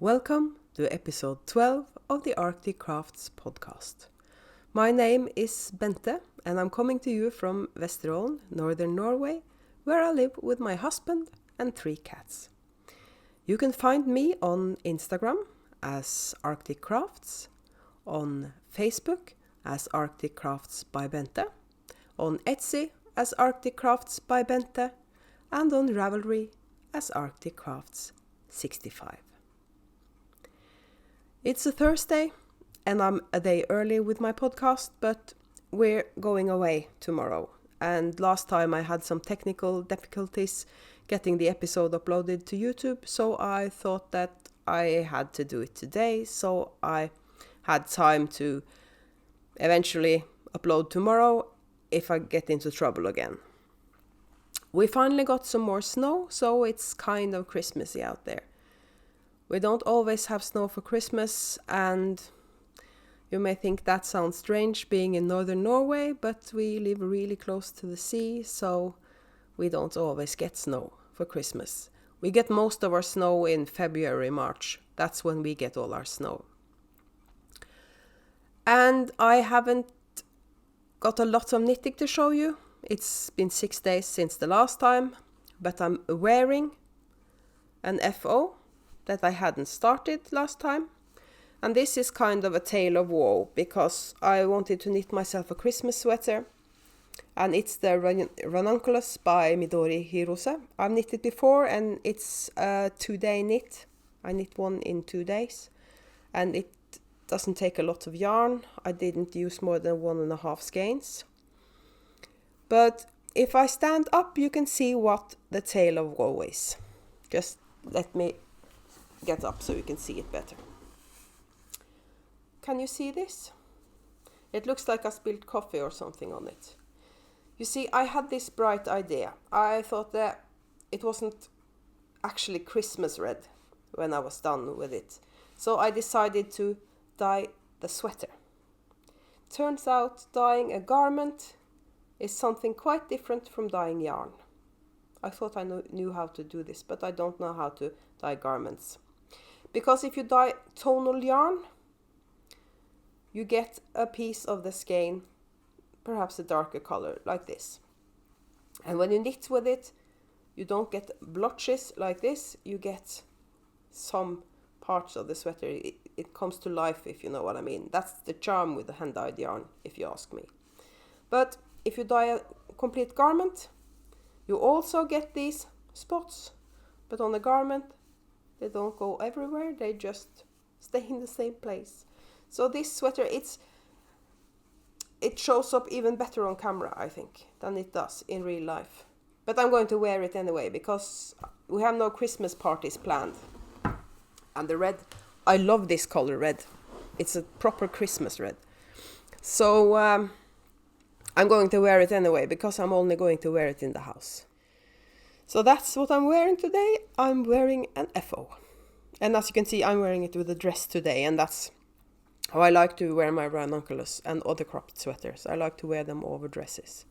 Welcome to episode 12 of the Arctic Crafts podcast. My name is Bente and I'm coming to you from Vesterålen, northern Norway, where I live with my husband and 3 cats. You can find me on Instagram as Arctic Crafts, on Facebook as Arctic Crafts by Bente, on Etsy as Arctic Crafts by Bente, and on Ravelry as Arctic Crafts 65. It's a Thursday and I'm a day early with my podcast, but we're going away tomorrow. And last time I had some technical difficulties getting the episode uploaded to YouTube, so I thought that I had to do it today, so I had time to eventually upload tomorrow if I get into trouble again. We finally got some more snow, so it's kind of Christmassy out there. We don't always have snow for Christmas, and you may think that sounds strange being in northern Norway, but we live really close to the sea, so we don't always get snow for Christmas. We get most of our snow in February, March. That's when we get all our snow. And I haven't got a lot of knitting to show you. It's been 6 days since the last time, but I'm wearing an FO that I hadn't started last time. And this is kind of a tale of woe, because I wanted to knit myself a Christmas sweater, and it's the Ranunculus by Midori Hirose. I've knitted before, and it's a 2-day knit. I knit one in 2 days, and it doesn't take a lot of yarn. I didn't use more than 1.5 skeins. But if I stand up, you can see what the tale of woe is. Just let me get up so you can see it better. Can you see this? It looks like I spilled coffee or something on it. You see, I had this bright idea. I thought that it wasn't actually Christmas red when I was done with it. So I decided to dye the sweater. Turns out dyeing a garment is something quite different from dyeing yarn. I thought I knew how to do this, but I don't know how to dye garments. Because if you dye tonal yarn, you get a piece of the skein, perhaps a darker color, like this. And when you knit with it, you don't get blotches like this, you get some parts of the sweater. It comes to life, if you know what I mean. That's the charm with the hand-dyed yarn, if you ask me. But if you dye a complete garment, you also get these spots, but on the garment, they don't go everywhere, they just stay in the same place. So this sweater, it shows up even better on camera, I think, than it does in real life. But I'm going to wear it anyway, because we have no Christmas parties planned. And the red, I love this color red. It's a proper Christmas red. So I'm going to wear it anyway, because I'm only going to wear it in the house. So that's what I'm wearing today. I'm wearing an FO. And as you can see, I'm wearing it with a dress today. And that's how I like to wear my Ranunculus and other cropped sweaters. I like to wear them over dresses.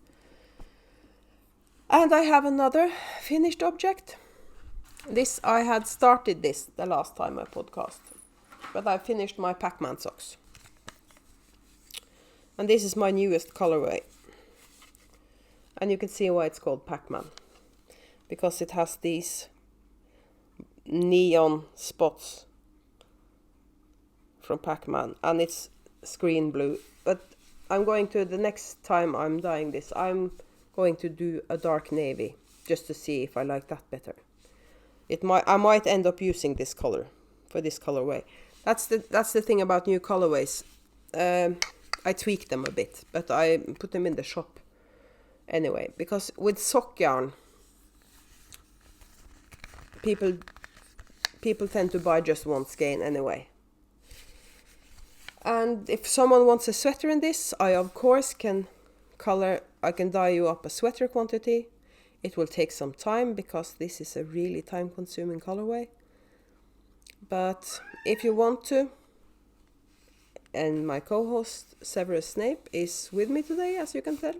And I have another finished object. I had started this the last time I podcast. But I finished my Pac-Man socks. And this is my newest colorway. And you can see why it's called Pac-Man. Because it has these neon spots from Pac-Man, and it's screen blue. But the next time I'm dyeing this, I'm going to do a dark navy, just to see if I like that better. I might end up using this color for this colorway. That's the thing about new colorways. I tweak them a bit, but I put them in the shop anyway, because with sock yarn, people tend to buy just one skein anyway. And if someone wants a sweater in this, I of course can dye you up a sweater quantity. It will take some time, because this is a really time-consuming colorway. But if you want to, and my co-host Severus Snape is with me today, as you can tell,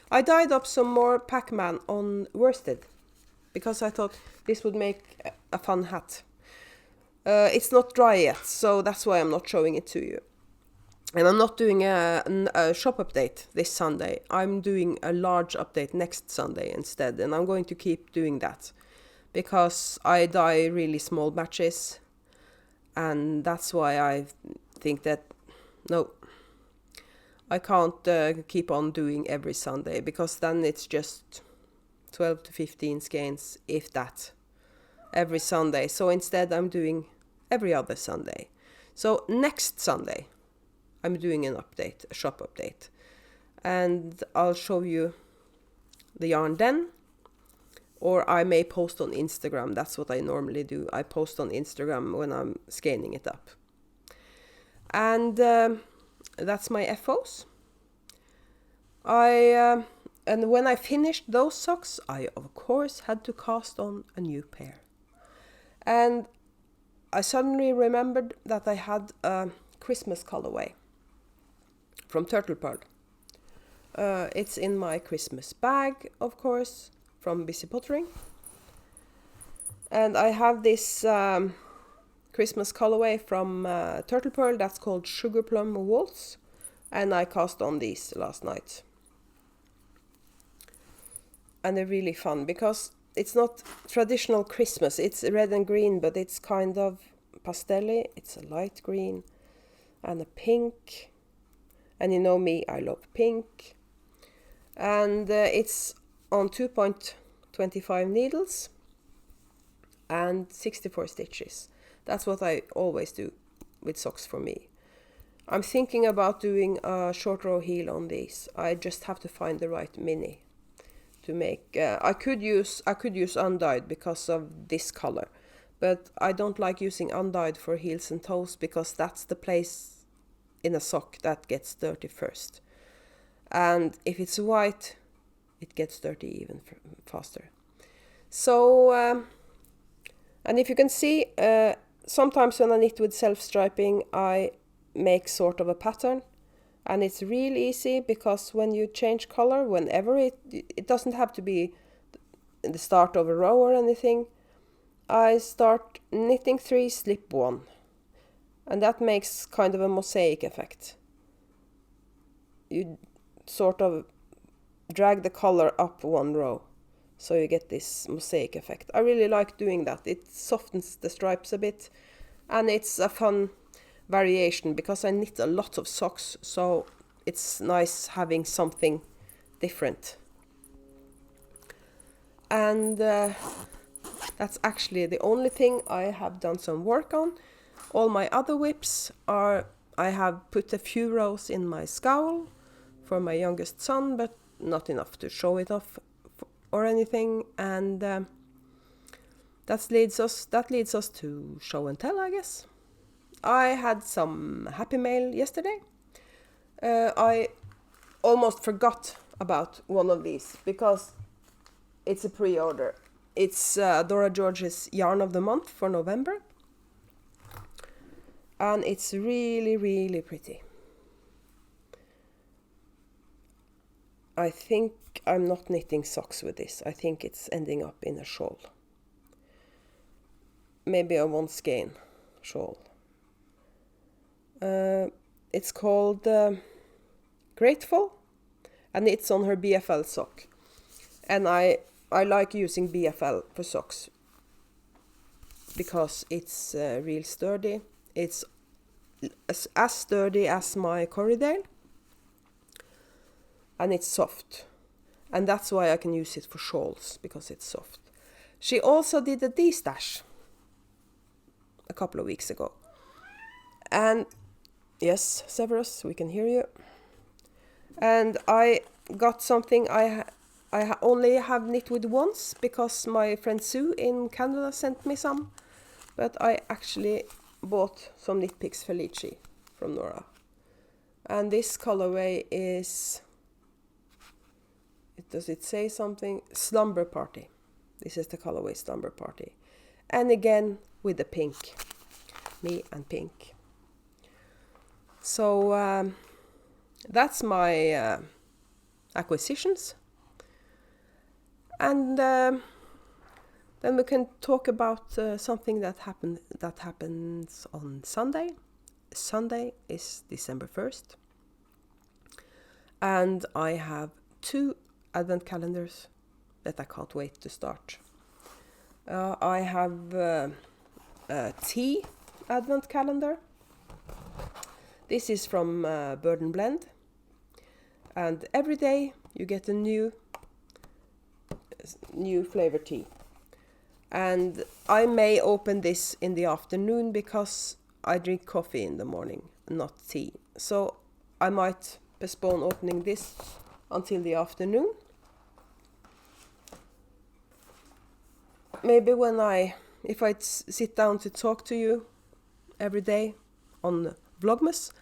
I dyed up some more Pac-Man on worsted, because I thought this would make a fun hat. It's not dry yet, so that's why I'm not showing it to you. And I'm not doing a shop update this Sunday. I'm doing a large update next Sunday instead, and I'm going to keep doing that because I dye really small batches, and that's why I think that no, I can't keep on doing every Sunday, because then it's just 12 to 15 skeins, if that, every Sunday. So instead I'm doing every other Sunday. So next Sunday I'm doing an update, a shop update. And I'll show you the yarn then. Or I may post on Instagram. That's what I normally do. I post on Instagram when I'm scanning it up. And that's my FOs. And when I finished those socks, I of course had to cast on a new pair. And I suddenly remembered that I had a Christmas colorway from Turtle Pearl. It's in my Christmas bag, of course, from Busy Pottering. And I have this Christmas colorway from Turtle Pearl that's called Sugar Plum Waltz, and I cast on these last night. And they're really fun because it's not traditional Christmas. It's red and green, but it's kind of pastelly. It's a light green and a pink. And you know me, I love pink. And it's on 2.25 needles and 64 stitches. That's what I always do with socks for me. I'm thinking about doing a short row heel on these. I just have to find the right mini to make. I could use undyed because of this color, but I don't like using undyed for heels and toes because that's the place in a sock that gets dirty first. And if it's white, it gets dirty even faster. So, and if you can see, sometimes when I knit with self-striping, I make sort of a pattern. And it's really easy because when you change color, whenever it doesn't have to be the start of a row or anything. I start knitting 3, slip 1. And that makes kind of a mosaic effect. You sort of drag the color up 1 row, so you get this mosaic effect. I really like doing that. It softens the stripes a bit, and it's a fun variation because I knit a lot of socks, so it's nice having something different. And that's actually the only thing I have done some work on. All my other whips are, I have put a few rows in my scowl for my youngest son, but not enough to show it off or anything. And that leads us to show and tell, I guess. I had some happy mail yesterday. I almost forgot about one of these because it's a pre-order. It's Dora George's Yarn of the Month for November. And it's really, really pretty. I think I'm not knitting socks with this. I think it's ending up in a shawl. Maybe a 1 skein shawl. It's called Grateful, and it's on her BFL sock. And I like using BFL for socks because it's real sturdy. It's as sturdy as my Corriedale, and it's soft. And that's why I can use it for shawls, because it's soft. She also did a D-stash a couple of weeks ago. And yes, Severus, we can hear you. And I got something I only have knit with once because my friend Sue in Canada sent me some. But I actually bought some Knit Picks Felici from Norah. And this colorway is, does it say something? Slumber Party. This is the colorway Slumber Party. And again with the pink. Me and pink. So that's my Then we can talk about something that happens on Sunday. Sunday is December 1st. And I have 2 advent calendars that I can't wait to start. I have a tea advent calendar. This is from Bird and Blend. And every day you get a new flavor tea. And I may open this in the afternoon because I drink coffee in the morning, not tea. So I might postpone opening this until the afternoon. Maybe if I sit down to talk to you every day on Vlogmas.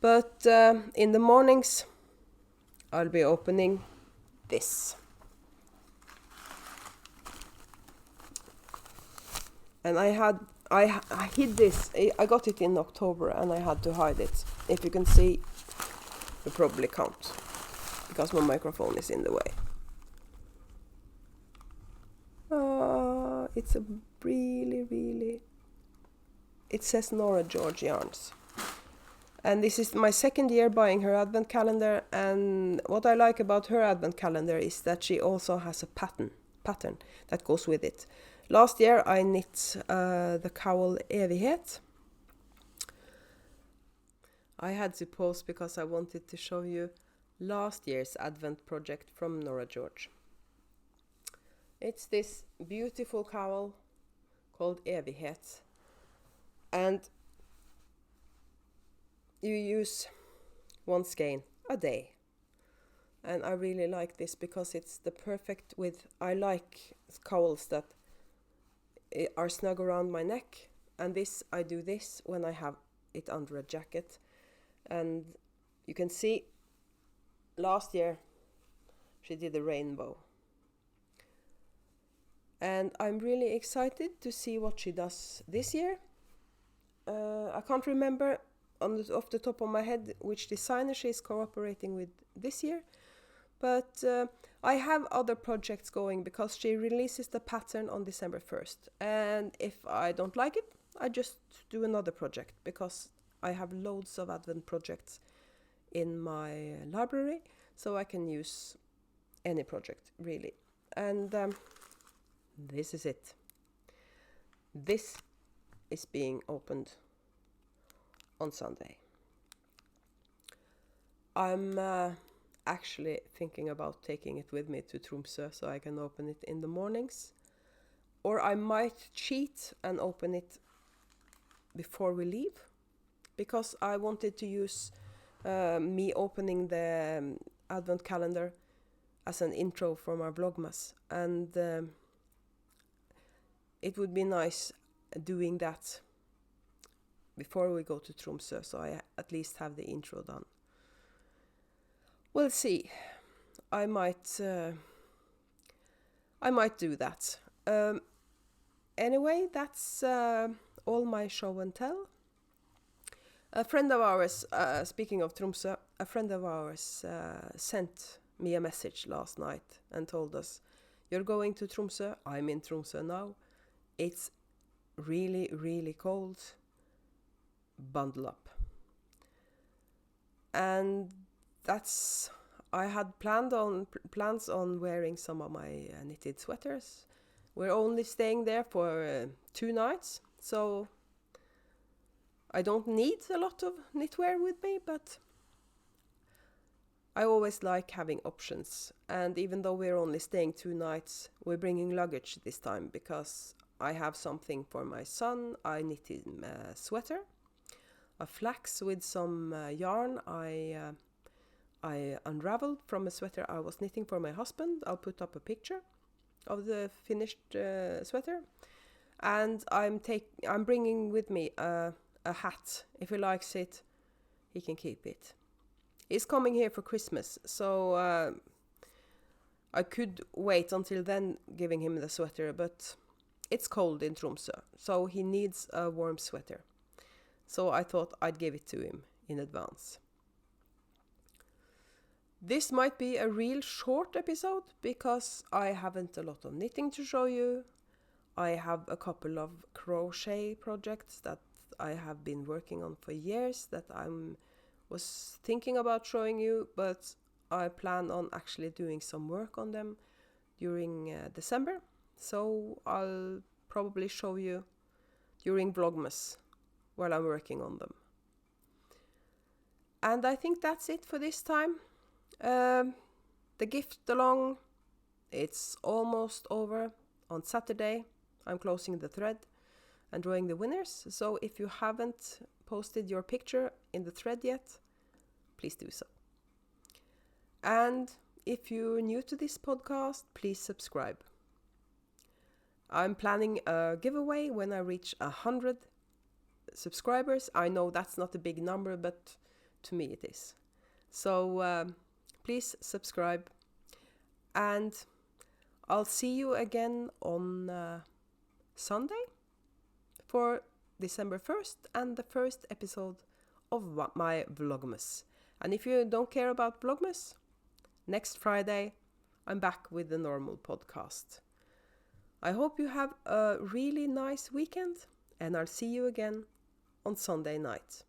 But in the mornings, I'll be opening this. And I hid this. I got it in October and I had to hide it. If you can see, you probably can't, because my microphone is in the way. It's a really... It says Norah George Yarns. And this is my second year buying her advent calendar, and what I like about her advent calendar is that she also has a pattern that goes with it. Last year I knit the cowl Evighet. I had to pause because I wanted to show you last year's advent project from Norah George. It's this beautiful cowl called Evighet, and you use 1 skein a day. And I really like this because it's the perfect I like cowls that are snug around my neck, and I do this when I have it under a jacket. And you can see last year she did a rainbow, and I'm really excited to see what she does this year. I can't remember off the top of my head which designer she's cooperating with this year, but I have other projects going because she releases the pattern on December 1st, and if I don't like it, I just do another project, because I have loads of advent projects in my library, so I can use any project really. And this is it. This is being opened on Sunday. I'm actually thinking about taking it with me to Tromsø so I can open it in the mornings, or I might cheat and open it before we leave, because I wanted to use me opening the advent calendar as an intro for my Vlogmas, and it would be nice doing that before we go to Tromsø, so I at least have the intro done. We'll see. I might do that. Anyway, that's all my show and tell. A friend of ours, speaking of Tromsø, a friend of ours sent me a message last night and told us, "You're going to Tromsø." I'm in Tromsø now. It's really, really cold. Bundle up. And I had plans on wearing some of my knitted sweaters. We're only staying there for 2 nights, so I don't need a lot of knitwear with me, but I always like having options. And even though we're only staying 2 nights, we're bringing luggage this time, because I have something for my son. I knitted him a sweater, a flax with some yarn I unraveled from a sweater I was knitting for my husband. I'll put up a picture of the finished sweater. And I'm bringing with me a hat. If he likes it, he can keep it. He's coming here for Christmas, so I could wait until then giving him the sweater, but it's cold in Tromsø, so he needs a warm sweater. So I thought I'd give it to him in advance. This might be a real short episode because I haven't a lot of knitting to show you. I have a couple of crochet projects that I have been working on for years that I was thinking about showing you, but I plan on actually doing some work on them during December. So I'll probably show you during Vlogmas while I'm working on them. And I think that's it for this time. The gift along, it's almost over. On Saturday, I'm closing the thread and drawing the winners. So if you haven't posted your picture in the thread yet, please do so. And if you're new to this podcast, please subscribe. I'm planning a giveaway when I reach 100 subscribers. I know that's not a big number, but to me it is. So please subscribe. And I'll see you again on Sunday for December 1st and the first episode of my Vlogmas. And if you don't care about Vlogmas, next Friday I'm back with the normal podcast. I hope you have a really nice weekend, and I'll see you again on Sunday night.